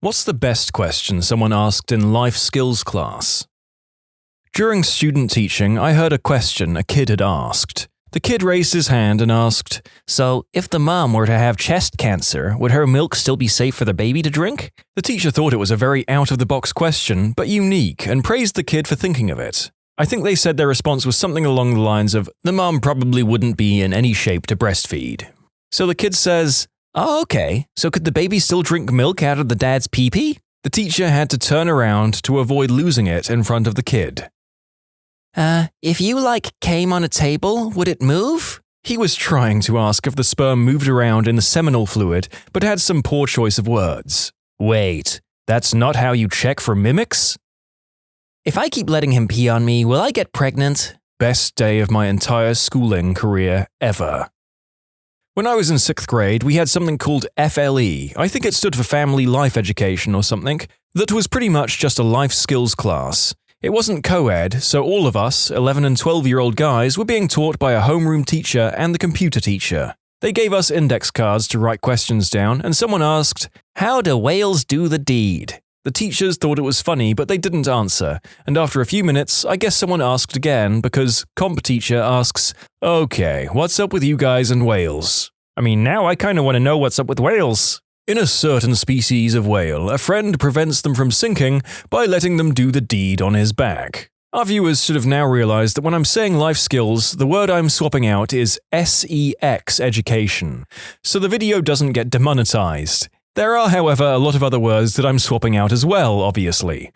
What's the best question someone asked in life skills class? During student teaching, I heard a question a kid had asked. The kid raised his hand and asked, "So, if the mom were to have chest cancer, would her milk still be safe for the baby to drink?" The teacher thought it was a very out-of-the-box question, but unique, and praised the kid for thinking of it. I think they said their response was something along the lines of, "The mom probably wouldn't be in any shape to breastfeed." So the kid says, "Oh, okay, so could the baby still drink milk out of the dad's pee-pee?" The teacher had to turn around to avoid losing it in front of the kid. If you came on a table, would it move?" He was trying to ask if the sperm moved around in the seminal fluid, but had some poor choice of words. Wait, that's not how you check for mimics? "If I keep letting him pee on me, will I get pregnant?" Best day of my entire schooling career ever. When I was in 6th grade, we had something called FLE, I think it stood for Family Life Education or something, that was pretty much just a life skills class. It wasn't co-ed, so all of us, 11 and 12-year-old guys, were being taught by a homeroom teacher and the computer teacher. They gave us index cards to write questions down, and someone asked, "How do whales do the deed?" The teachers thought it was funny, but they didn't answer, and after a few minutes, I guess someone asked again because comp teacher asks, "Okay, what's up with you guys and whales?" I mean, now I kinda want to know what's up with whales. In a certain species of whale, a friend prevents them from sinking by letting them do the deed on his back. Our viewers should have now realized that when I'm saying life skills, the word I'm swapping out is SEX education, so the video doesn't get demonetized. There are, however, a lot of other words that I'm swapping out as well, obviously.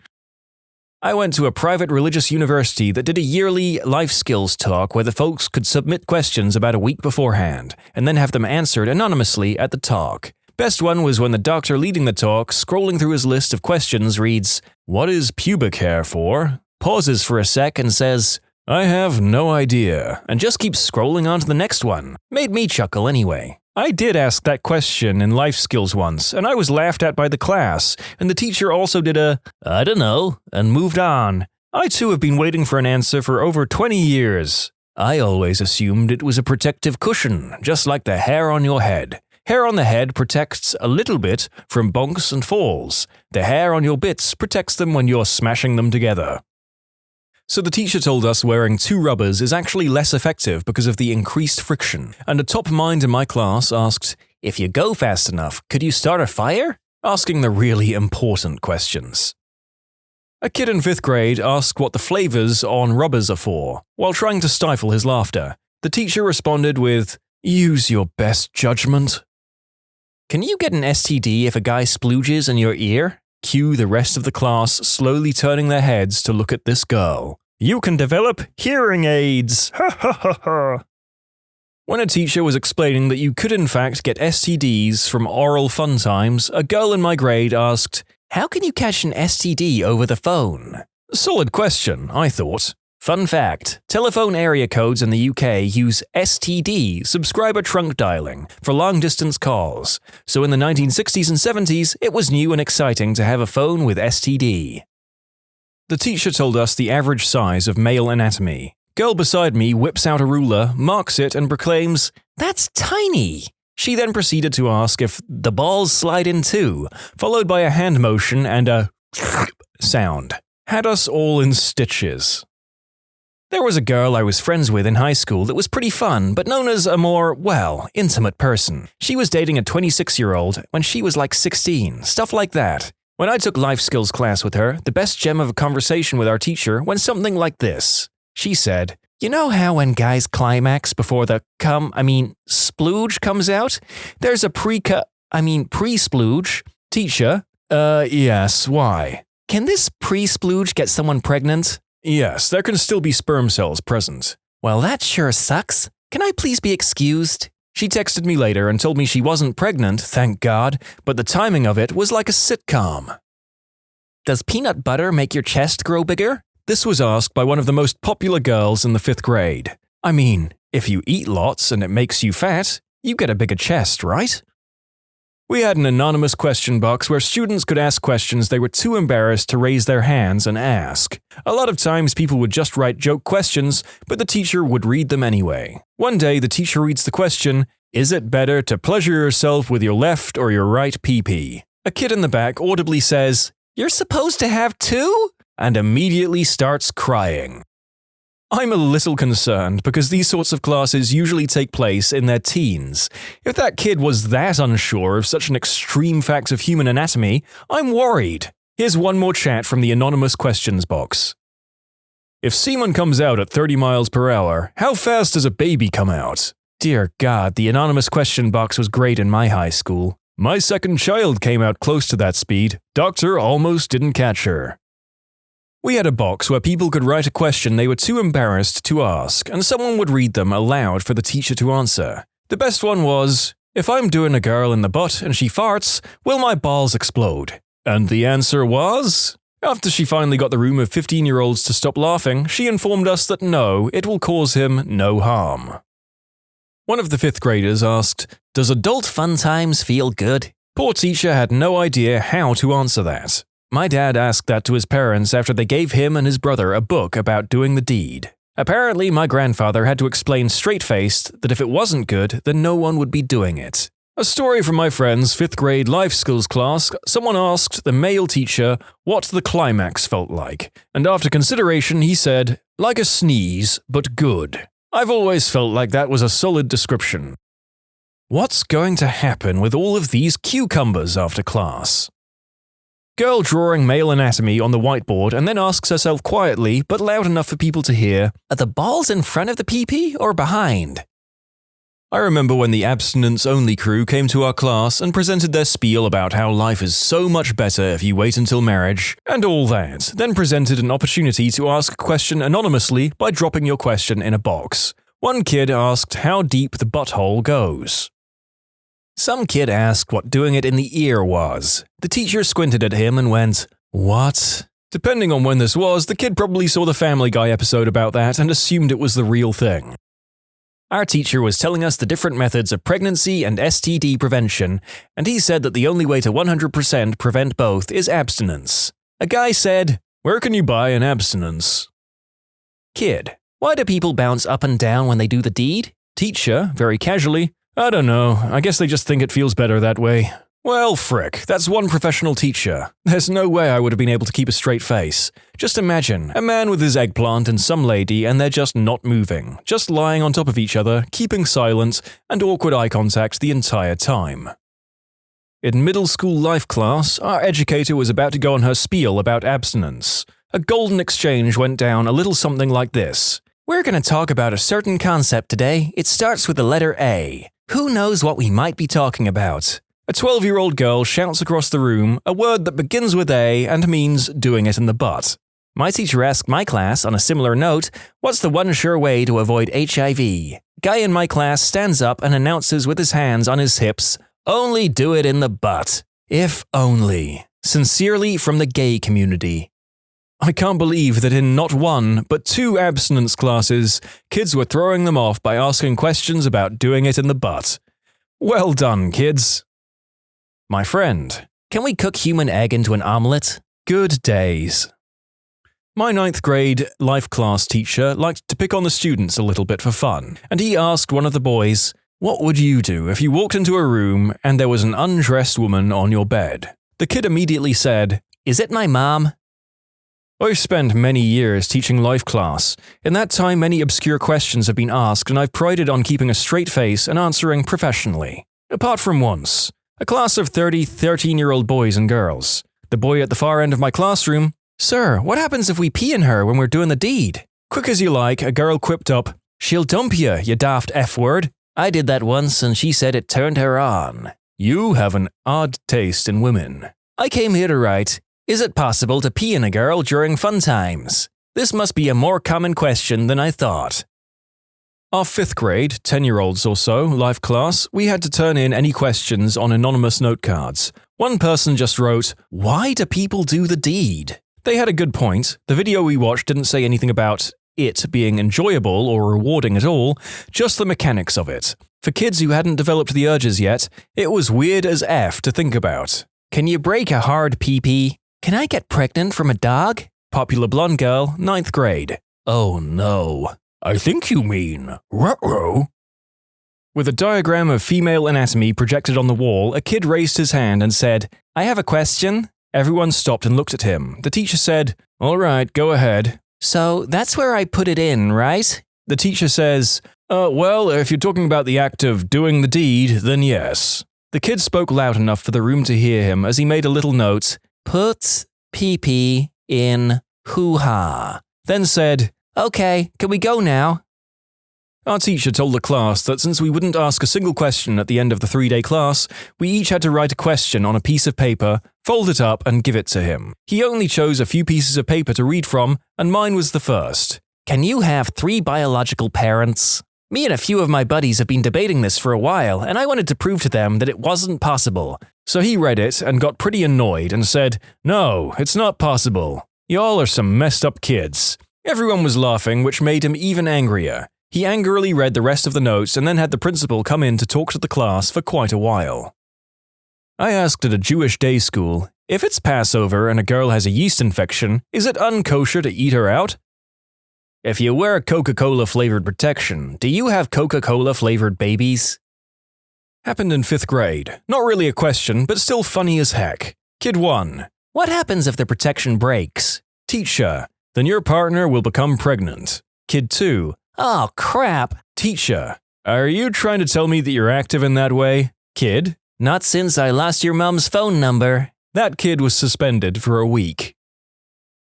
I went to a private religious university that did a yearly life skills talk where the folks could submit questions about a week beforehand, and then have them answered anonymously at the talk. Best one was when the doctor leading the talk, scrolling through his list of questions, reads, "What is pubic hair for?" pauses for a sec and says, "I have no idea," and just keeps scrolling on to the next one. Made me chuckle anyway. I did ask that question in life skills once, and I was laughed at by the class, and the teacher also did a, "I don't know," and moved on. I too have been waiting for an answer for over 20 years. I always assumed it was a protective cushion, just like the hair on your head. Hair on the head protects a little bit from bonks and falls. The hair on your bits protects them when you're smashing them together. So the teacher told us wearing 2 rubbers is actually less effective because of the increased friction, and a top mind in my class asked, "If you go fast enough, could you start a fire?" Asking the really important questions. A kid in 5th grade asked what the flavors on rubbers are for, while trying to stifle his laughter. The teacher responded with, "Use your best judgment." Can you get an STD if a guy splooges in your ear? Cue the rest of the class slowly turning their heads to look at this girl. You can develop hearing aids! Ha ha ha ha! When a teacher was explaining that you could in fact get STDs from oral fun times, a girl in my grade asked, "How can you catch an STD over the phone?" Solid question, I thought. Fun fact, telephone area codes in the UK use STD, subscriber trunk dialing, for long-distance calls, so in the 1960s and 70s, it was new and exciting to have a phone with STD. The teacher told us the average size of male anatomy. Girl beside me whips out a ruler, marks it, and proclaims, "That's tiny!" She then proceeded to ask if the balls slide in too, followed by a hand motion and a sound. Had us all in stitches. There was a girl I was friends with in high school that was pretty fun, but known as a more, intimate person. She was dating a 26-year-old when she was 16, stuff like that. When I took life skills class with her, the best gem of a conversation with our teacher went something like this. She said, "You know how when guys climax before the splooge comes out? There's a pre-splooge. Teacher, yes, why? Can this pre-splooge get someone pregnant?" "Yes, there can still be sperm cells present." "Well, that sure sucks. Can I please be excused?" She texted me later and told me she wasn't pregnant, thank God, but the timing of it was like a sitcom. Does peanut butter make your chest grow bigger? This was asked by one of the most popular girls in the 5th grade. I mean, if you eat lots and it makes you fat, you get a bigger chest, right? We had an anonymous question box where students could ask questions they were too embarrassed to raise their hands and ask. A lot of times people would just write joke questions, but the teacher would read them anyway. One day the teacher reads the question, "Is it better to pleasure yourself with your left or your right pee-pee?" A kid in the back audibly says, "You're supposed to have two?" and immediately starts crying. I'm a little concerned because these sorts of classes usually take place in their teens. If that kid was that unsure of such an extreme fact of human anatomy, I'm worried. Here's one more chat from the anonymous questions box. If semen comes out at 30 miles per hour, how fast does a baby come out? Dear God, the anonymous question box was great in my high school. My second child came out close to that speed. Doctor almost didn't catch her. We had a box where people could write a question they were too embarrassed to ask, and someone would read them aloud for the teacher to answer. The best one was, if I'm doing a girl in the butt and she farts, will my balls explode? And the answer was… After she finally got the room of 15-year-olds to stop laughing, she informed us that no, it will cause him no harm. One of the 5th graders asked, "Does adult fun times feel good?" Poor teacher had no idea how to answer that. My dad asked that to his parents after they gave him and his brother a book about doing the deed. Apparently, my grandfather had to explain straight-faced that if it wasn't good, then no one would be doing it. A story from my friend's 5th grade life skills class, someone asked the male teacher what the climax felt like, and after consideration he said, "Like a sneeze, but good." I've always felt like that was a solid description. What's going to happen with all of these cucumbers after class? Girl drawing male anatomy on the whiteboard and then asks herself quietly, but loud enough for people to hear, "Are the balls in front of the pee-pee or behind?" I remember when the abstinence-only crew came to our class and presented their spiel about how life is so much better if you wait until marriage, and all that, then presented an opportunity to ask a question anonymously by dropping your question in a box. One kid asked how deep the butthole goes. Some kid asked what doing it in the ear was. The teacher squinted at him and went, "What?" Depending on when this was, the kid probably saw the Family Guy episode about that and assumed it was the real thing. Our teacher was telling us the different methods of pregnancy and STD prevention, and he said that the only way to 100% prevent both is abstinence. A guy said, "Where can you buy an abstinence?" Kid, "Why do people bounce up and down when they do the deed?" Teacher, very casually, "I don't know, I guess they just think it feels better that way." Well, frick, that's one professional teacher. There's no way I would have been able to keep a straight face. Just imagine, a man with his eggplant and some lady and they're just not moving, just lying on top of each other, keeping silent, and awkward eye contact the entire time. In middle school life class, our educator was about to go on her spiel about abstinence. A golden exchange went down a little something like this. "We're going to talk about a certain concept today. It starts with the letter A. Who knows what we might be talking about?" A 12-year-old girl shouts across the room a word that begins with A and means doing it in the butt. My teacher asked my class on a similar note, "What's the one sure way to avoid HIV?" Guy in my class stands up and announces with his hands on his hips, "Only do it in the butt." If only. Sincerely from the gay community. I can't believe that in not one, but 2 abstinence classes, kids were throwing them off by asking questions about doing it in the butt. Well done, kids. My friend, "Can we cook human egg into an omelette?" Good days. My 9th grade life class teacher liked to pick on the students a little bit for fun, and he asked one of the boys, "What would you do if you walked into a room and there was an undressed woman on your bed?" The kid immediately said, "Is it my mom?" I've spent many years teaching life class. In that time, many obscure questions have been asked, and I've prided on keeping a straight face and answering professionally. Apart from once. A class of 30 13-year-old boys and girls. The boy at the far end of my classroom, "Sir, what happens if we pee in her when we're doing the deed?" Quick as you like, a girl quipped up, "She'll dump you daft F-word." "I did that once and she said it turned her on." You have an odd taste in women. I came here to write, "Is it possible to pee in a girl during fun times?" This must be a more common question than I thought. Our 5th grade, 10-year-olds or so, life class, we had to turn in any questions on anonymous note cards. One person just wrote, "Why do people do the deed?" They had a good point. The video we watched didn't say anything about it being enjoyable or rewarding at all, just the mechanics of it. For kids who hadn't developed the urges yet, it was weird as F to think about. "Can you break a hard pee-pee?" "Can I get pregnant from a dog?" Popular blonde girl, 9th grade. "Oh no. I think you mean ruh-roh." With a diagram of female anatomy projected on the wall, a kid raised his hand and said, "I have a question." Everyone stopped and looked at him. The teacher said, "All right, go ahead." "So that's where I put it in, right?" The teacher says, well, if you're talking about the act of doing the deed, then yes." The kid spoke loud enough for the room to hear him as he made a little note, "Put pee-pee in hoo-ha." Then said, "Okay, can we go now?" Our teacher told the class that since we wouldn't ask a single question at the end of the 3-day class, we each had to write a question on a piece of paper, fold it up, and give it to him. He only chose a few pieces of paper to read from, and mine was the first. "Can you have 3 biological parents? Me and a few of my buddies have been debating this for a while, and I wanted to prove to them that it wasn't possible." So he read it and got pretty annoyed and said, "No, it's not possible. Y'all are some messed up kids." Everyone was laughing, which made him even angrier. He angrily read the rest of the notes and then had the principal come in to talk to the class for quite a while. I asked at a Jewish day school, if it's Passover and a girl has a yeast infection, is it unkosher to eat her out? If you wear Coca-Cola flavored protection, do you have Coca-Cola flavored babies? Happened in 5th grade. Not really a question, but still funny as heck. Kid 1. What happens if the protection breaks? Teacher. Then your partner will become pregnant. Kid 2. Oh, crap. Teacher. Are you trying to tell me that you're active in that way? Kid. Not since I lost your mom's phone number. That kid was suspended for a week.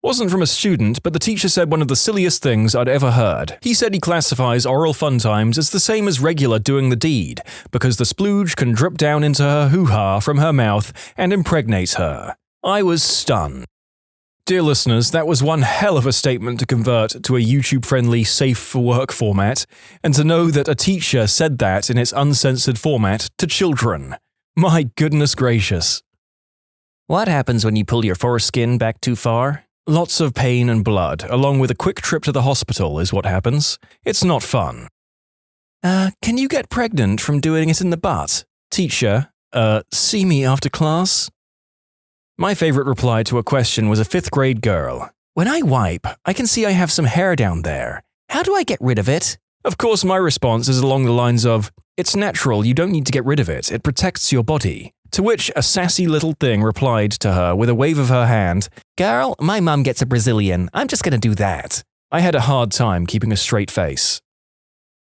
Wasn't from a student, but the teacher said one of the silliest things I'd ever heard. He said he classifies oral fun times as the same as regular doing the deed, because the splooge can drip down into her hoo-ha from her mouth and impregnate her. I was stunned. Dear listeners, that was one hell of a statement to convert to a YouTube-friendly, safe-for-work format, and to know that a teacher said that in its uncensored format to children. My goodness gracious. What happens when you pull your foreskin back too far? Lots of pain and blood, along with a quick trip to the hospital is what happens. It's not fun. Can you get pregnant from doing it in the butt? Teacher, see me after class? My favorite reply to a question was a 5th grade girl. When I wipe, I can see I have some hair down there. How do I get rid of it? Of course, my response is along the lines of, it's natural, you don't need to get rid of it, it protects your body. To which a sassy little thing replied to her with a wave of her hand, "Girl, my mom gets a Brazilian, I'm just gonna do that." I had a hard time keeping a straight face.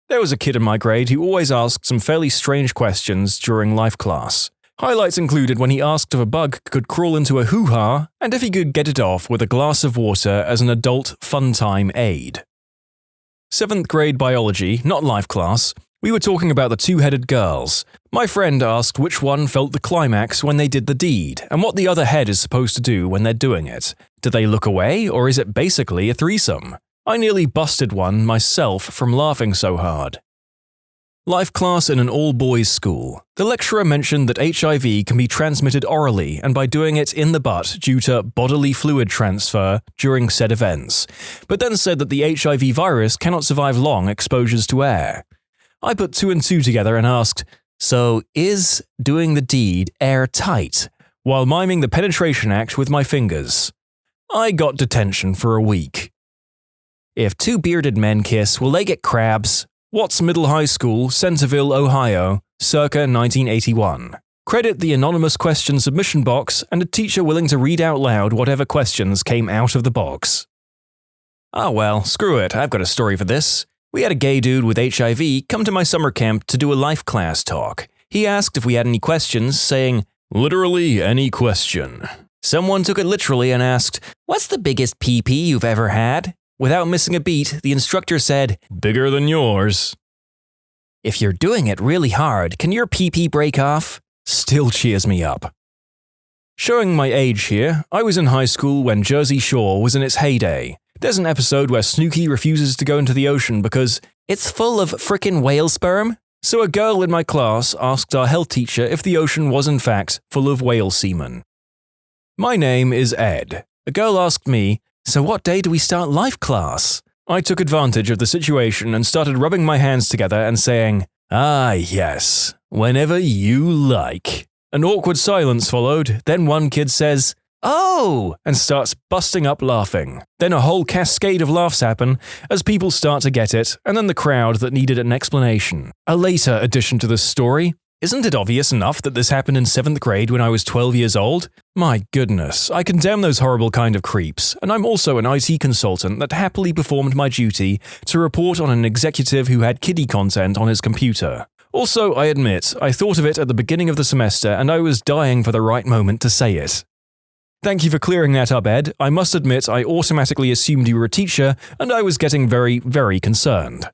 There was a kid in my grade who always asked some fairly strange questions during life class. Highlights included when he asked if a bug could crawl into a hoo-ha and if he could get it off with a glass of water as an adult fun time aid. 7th grade biology, not life class, we were talking about the 2-headed girls. My friend asked which one felt the climax when they did the deed and what the other head is supposed to do when they're doing it. Do they look away or is it basically a threesome? I nearly busted one myself from laughing so hard. Life class in an all-boys school. The lecturer mentioned that HIV can be transmitted orally and by doing it in the butt due to bodily fluid transfer during said events, but then said that the HIV virus cannot survive long exposures to air. I put 2 and 2 together and asked, so is doing the deed airtight, while miming the penetration act with my fingers. I got detention for a week. If 2 bearded men kiss, will they get crabs? Watts Middle High School, Centerville, Ohio, circa 1981. Credit the anonymous question submission box and a teacher willing to read out loud whatever questions came out of the box. Oh well, screw it, I've got a story for this. We had a gay dude with HIV come to my summer camp to do a life class talk. He asked if we had any questions, saying, literally any question. Someone took it literally and asked, what's the biggest pee-pee you've ever had? Without missing a beat, the instructor said, bigger than yours. If you're doing it really hard, can your pee-pee break off? Still cheers me up. Showing my age here, I was in high school when Jersey Shore was in its heyday. There's an episode where Snooki refuses to go into the ocean because it's full of frickin' whale sperm. So a girl in my class asked our health teacher if the ocean was in fact full of whale semen. My name is Ed. A girl asked me, so what day do we start life class? I took advantage of the situation and started rubbing my hands together and saying, ah yes, whenever you like. An awkward silence followed, then one kid says, "Oh!" and starts busting up laughing. Then a whole cascade of laughs happen as people start to get it, and then the crowd that needed an explanation. A later addition to this story: isn't it obvious enough that this happened in 7th grade when I was 12 years old? My goodness, I condemn those horrible kind of creeps, and I'm also an IT consultant that happily performed my duty to report on an executive who had kiddie content on his computer. Also, I admit, I thought of it at the beginning of the semester and I was dying for the right moment to say it. Thank you for clearing that up, Ed. I must admit I automatically assumed you were a teacher and I was getting very, very concerned.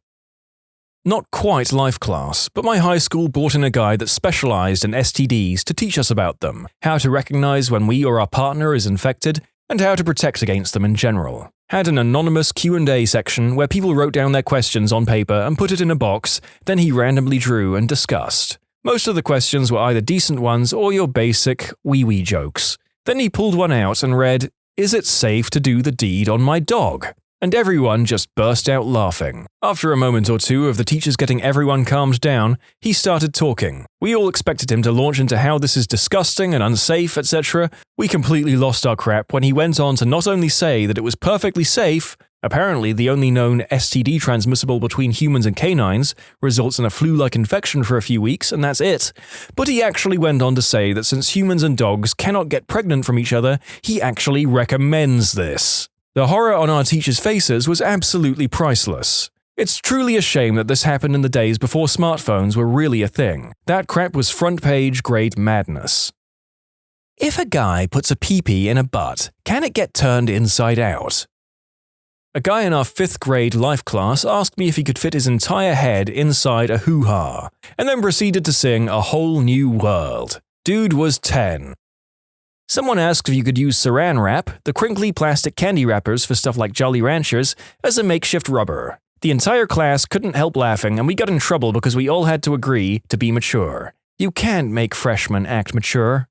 Not quite life class, but my high school brought in a guy that specialized in STDs to teach us about them, how to recognize when we or our partner is infected, and how to protect against them in general. Had an anonymous Q&A section where people wrote down their questions on paper and put it in a box, then he randomly drew and discussed. Most of the questions were either decent ones or your basic wee-wee jokes. Then he pulled one out and read, "Is it safe to do the deed on my dog?" And everyone just burst out laughing. After a moment or two of the teachers getting everyone calmed down, he started talking. We all expected him to launch into how this is disgusting and unsafe, etc. We completely lost our crap when he went on to not only say that it was perfectly safe, apparently the only known STD transmissible between humans and canines results in a flu-like infection for a few weeks, and that's it, but he actually went on to say that since humans and dogs cannot get pregnant from each other, he actually recommends this. The horror on our teachers' faces was absolutely priceless. It's truly a shame that this happened in the days before smartphones were really a thing. That crap was front-page grade madness. If a guy puts a pee-pee in a butt, can it get turned inside out? A guy in our 5th grade life class asked me if he could fit his entire head inside a hoo-ha, and then proceeded to sing A Whole New World. Dude was 10. Someone asked if you could use saran wrap, the crinkly plastic candy wrappers for stuff like Jolly Ranchers, as a makeshift rubber. The entire class couldn't help laughing and we got in trouble because we all had to agree to be mature. You can't make freshmen act mature.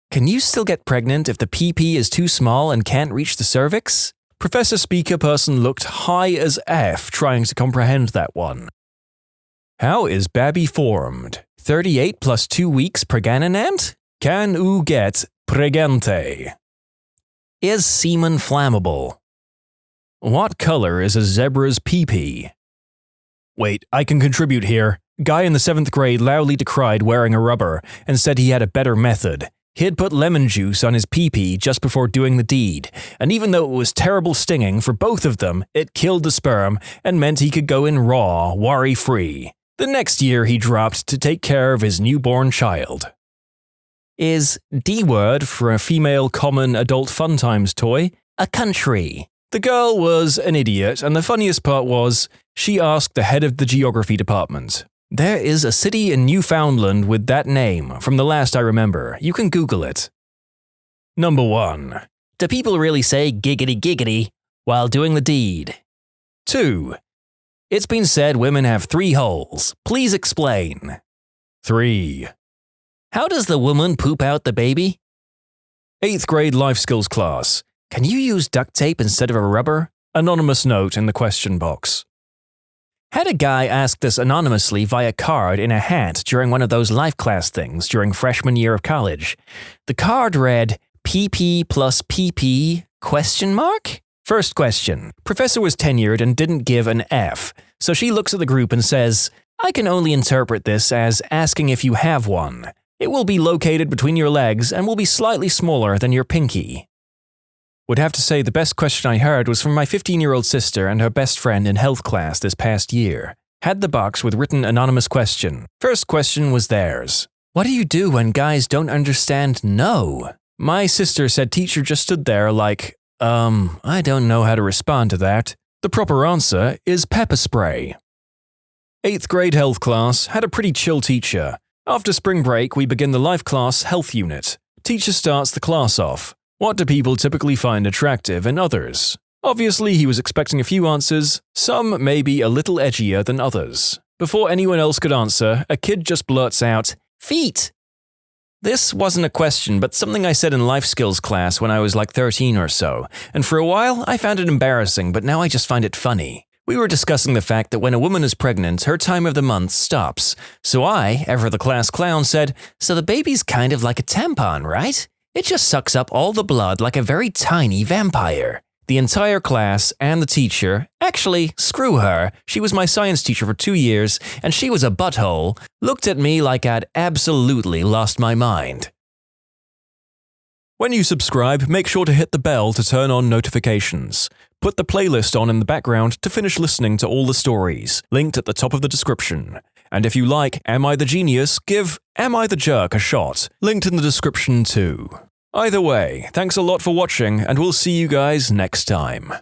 Can you still get pregnant if the pee-pee is too small and can't reach the cervix? Professor Speaker Person looked high as F trying to comprehend that one. How is Babby formed? 38 plus 2 weeks pregnant? Can oo get pregente? Is semen flammable? What color is a zebra's pee-pee? Wait, I can contribute here. Guy in the 7th grade loudly decried wearing a rubber and said he had a better method. He'd put lemon juice on his pee-pee just before doing the deed, and even though it was terrible stinging for both of them, it killed the sperm and meant he could go in raw, worry-free. The next year he dropped to take care of his newborn child. Is D-word for a female common adult fun times toy a country? The girl was an idiot, and the funniest part was, she asked the head of the geography department. There is a city in Newfoundland with that name, from the last I remember. You can Google it. Number 1. Do people really say giggity giggity while doing the deed? 2. It's been said women have 3 holes. Please explain. 3. How does the woman poop out the baby? 8th grade life skills class. Can you use duct tape instead of a rubber? Anonymous note in the question box. Had a guy ask this anonymously via card in a hat during one of those life class things during freshman year of college. The card read, PP plus PP ? First question. Professor was tenured and didn't give an F, so she looks at the group and says, I can only interpret this as asking if you have one. It will be located between your legs and will be slightly smaller than your pinky. Would have to say the best question I heard was from my 15-year-old sister and her best friend in health class this past year. Had the box with written anonymous question. First question was theirs. What do you do when guys don't understand no? My sister said teacher just stood there like, I don't know how to respond to that. The proper answer is pepper spray. 8th grade health class had a pretty chill teacher. After spring break, we begin the life class health unit. Teacher starts the class off. What do people typically find attractive in others? Obviously, he was expecting a few answers, some maybe a little edgier than others. Before anyone else could answer, a kid just blurts out, feet! This wasn't a question, but something I said in life skills class when I was like 13 or so, and for a while I found it embarrassing, but now I just find it funny. We were discussing the fact that when a woman is pregnant, her time of the month stops. So I, ever the class clown, said, so the baby's kind of like a tampon, right? It just sucks up all the blood like a very tiny vampire. The entire class and the teacher, actually, screw her, she was my science teacher for 2 years and she was a butthole, looked at me like I'd absolutely lost my mind. When you subscribe, make sure to hit the bell to turn on notifications. Put the playlist on in the background to finish listening to all the stories, linked at the top of the description. And if you like Am I the Genius, give Am I the Jerk a shot, linked in the description too. Either way, thanks a lot for watching, and we'll see you guys next time.